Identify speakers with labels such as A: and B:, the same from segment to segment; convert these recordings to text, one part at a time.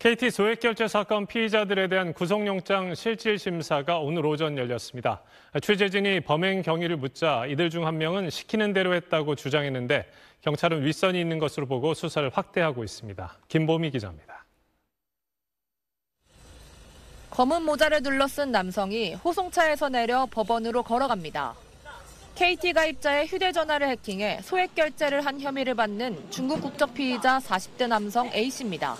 A: KT 소액결제 사건 피의자들에 대한 구속영장 실질심사가 오늘 오전 열렸습니다. 취재진이 범행 경위를 묻자 이들 중 한 명은 시키는 대로 했다고 주장했는데 경찰은 윗선이 있는 것으로 보고 수사를 확대하고 있습니다. 김보미 기자입니다.
B: 검은 모자를 둘러쓴 남성이 호송차에서 내려 법원으로 걸어갑니다. KT 가입자의 휴대전화를 해킹해 소액결제를 한 혐의를 받는 중국 국적 피의자 40대 남성 A씨입니다.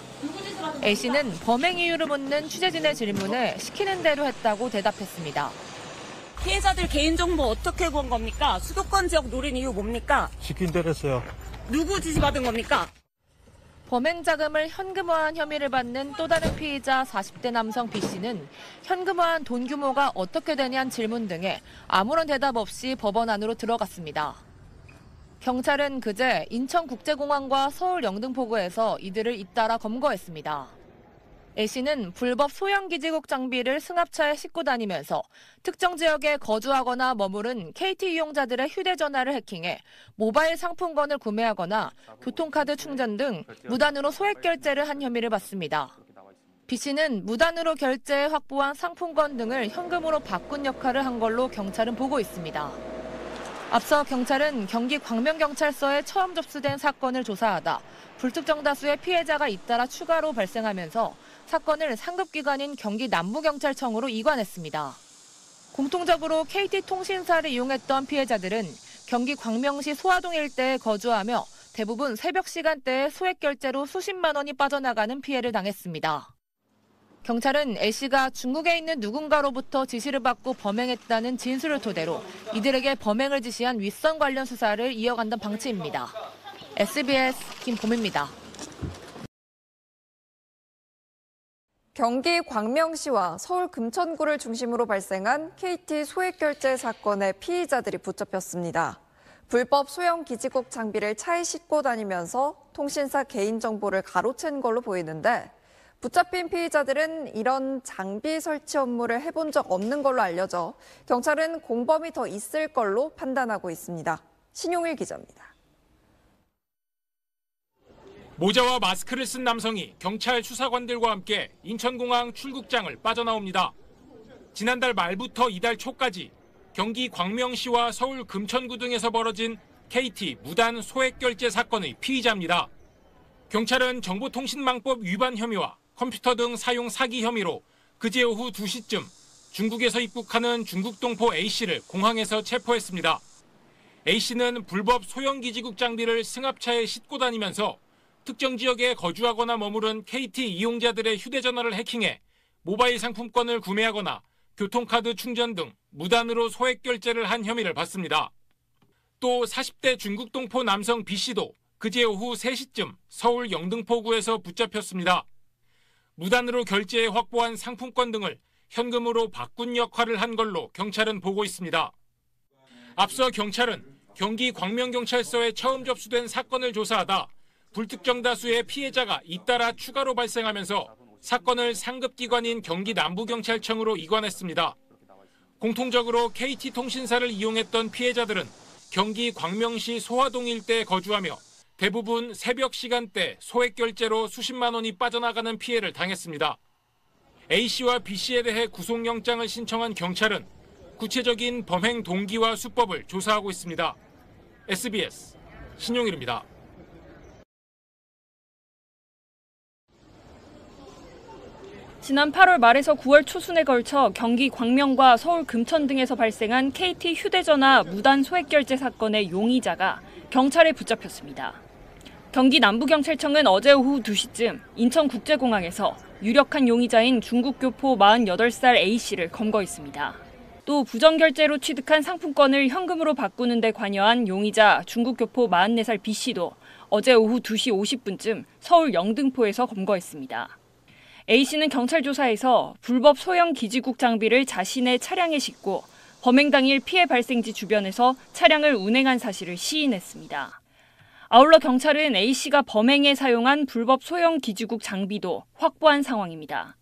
B: A씨는 범행 이유를 묻는 취재진의 질문에 시키는 대로 했다고 대답했습니다.
C: 피해자들 개인정보 어떻게 구한 겁니까? 수도권 지역 노린 이유 뭡니까?
D: 시킨 대로 했어요.
C: 누구 지시받은 겁니까?
B: 범행 자금을 현금화한 혐의를 받는 또 다른 피의자 40대 남성 B씨는 현금화한 돈 규모가 어떻게 되냐는 질문 등에 아무런 대답 없이 법원 안으로 들어갔습니다. 경찰은 그제 인천국제공항과 서울 영등포구에서 이들을 잇따라 검거했습니다. A씨는 불법 소형기지국 장비를 승합차에 싣고 다니면서 특정 지역에 거주하거나 머무른 KT 이용자들의 휴대전화를 해킹해 모바일 상품권을 구매하거나 교통카드 충전 등 무단으로 소액결제를 한 혐의를 받습니다. B씨는 무단으로 결제해 확보한 상품권 등을 현금으로 바꾼 역할을 한 걸로 경찰은 보고 있습니다. 앞서 경찰은 경기 광명경찰서에 처음 접수된 사건을 조사하다 불특정 다수의 피해자가 잇따라 추가로 발생하면서 사건을 상급기관인 경기 남부경찰청으로 이관했습니다. 공통적으로 KT통신사를 이용했던 피해자들은 경기 광명시 소화동 일대에 거주하며 대부분 새벽 시간대에 소액결제로 수십만 원이 빠져나가는 피해를 당했습니다. 경찰은 A씨가 중국에 있는 누군가로부터 지시를 받고 범행했다는 진술을 토대로 이들에게 범행을 지시한 윗선 관련 수사를 이어간다는 방침입니다. SBS 김보미입니다.
E: 경기 광명시와 서울 금천구를 중심으로 발생한 KT 소액결제 사건의 피의자들이 붙잡혔습니다. 불법 소형 기지국 장비를 차에 싣고 다니면서 통신사 개인정보를 가로챈 걸로 보이는데 붙잡힌 피의자들은 이런 장비 설치 업무를 해본 적 없는 걸로 알려져 경찰은 공범이 더 있을 걸로 판단하고 있습니다. 신용일 기자입니다.
F: 모자와 마스크를 쓴 남성이 경찰 수사관들과 함께 인천공항 출국장을 빠져나옵니다. 지난달 말부터 이달 초까지 경기 광명시와 서울 금천구 등에서 벌어진 KT 무단 소액결제 사건의 피의자입니다. 경찰은 정보통신망법 위반 혐의와 컴퓨터 등 사용 사기 혐의로 그제 오후 2시쯤 중국에서 입국하는 중국 동포 A씨를 공항에서 체포했습니다. A씨는 불법 소형기지국 장비를 승합차에 싣고 다니면서 특정 지역에 거주하거나 머무른 KT 이용자들의 휴대전화를 해킹해 모바일 상품권을 구매하거나 교통카드 충전 등 무단으로 소액결제를 한 혐의를 받습니다. 또 40대 중국 동포 남성 B씨도 그제 오후 3시쯤 서울 영등포구에서 붙잡혔습니다. 무단으로 결제해 확보한 상품권 등을 현금으로 바꾼 역할을 한 걸로 경찰은 보고 있습니다. 앞서 경찰은 경기 광명경찰서에 처음 접수된 사건을 조사하다 불특정 다수의 피해자가 잇따라 추가로 발생하면서 사건을 상급기관인 경기 남부경찰청으로 이관했습니다. 공통적으로 KT통신사를 이용했던 피해자들은 경기 광명시 소화동 일대에 거주하며 대부분 새벽 시간대 소액결제로 수십만 원이 빠져나가는 피해를 당했습니다. A씨와 B씨에 대해 구속영장을 신청한 경찰은 구체적인 범행 동기와 수법을 조사하고 있습니다. SBS 신용일입니다.
G: 지난 8월 말에서 9월 초순에 걸쳐 경기 광명과 서울 금천 등에서 발생한 KT 휴대전화 무단 소액결제 사건의 용의자가 경찰에 붙잡혔습니다. 경기 남부경찰청은 어제 오후 2시쯤 인천국제공항에서 유력한 용의자인 중국 교포 48살 A씨를 검거했습니다. 또 부정결제로 취득한 상품권을 현금으로 바꾸는 데 관여한 용의자 중국 교포 44살 B씨도 어제 오후 2시 50분쯤 서울 영등포에서 검거했습니다. A씨는 경찰 조사에서 불법 소형 기지국 장비를 자신의 차량에 싣고 범행 당일 피해 발생지 주변에서 차량을 운행한 사실을 시인했습니다. 아울러 경찰은 A씨가 범행에 사용한 불법 소형 기지국 장비도 확보한 상황입니다.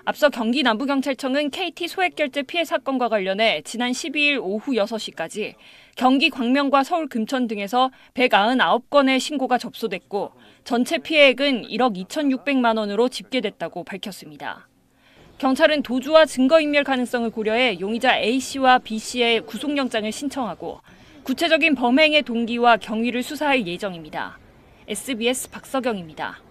G: 앞서 경기 남부경찰청은 KT 소액결제 피해 사건과 관련해 지난 12일 오후 6시까지 경기 광명과 서울 금천 등에서 199건의 신고가 접수됐고 전체 피해액은 1억 2,600만 원으로 집계됐다고 밝혔습니다. 경찰은 도주와 증거인멸 가능성을 고려해 용의자 A씨와 B씨의 구속영장을 신청하고 구체적인 범행의 동기와 경위를 수사할 예정입니다. SBS 박서경입니다.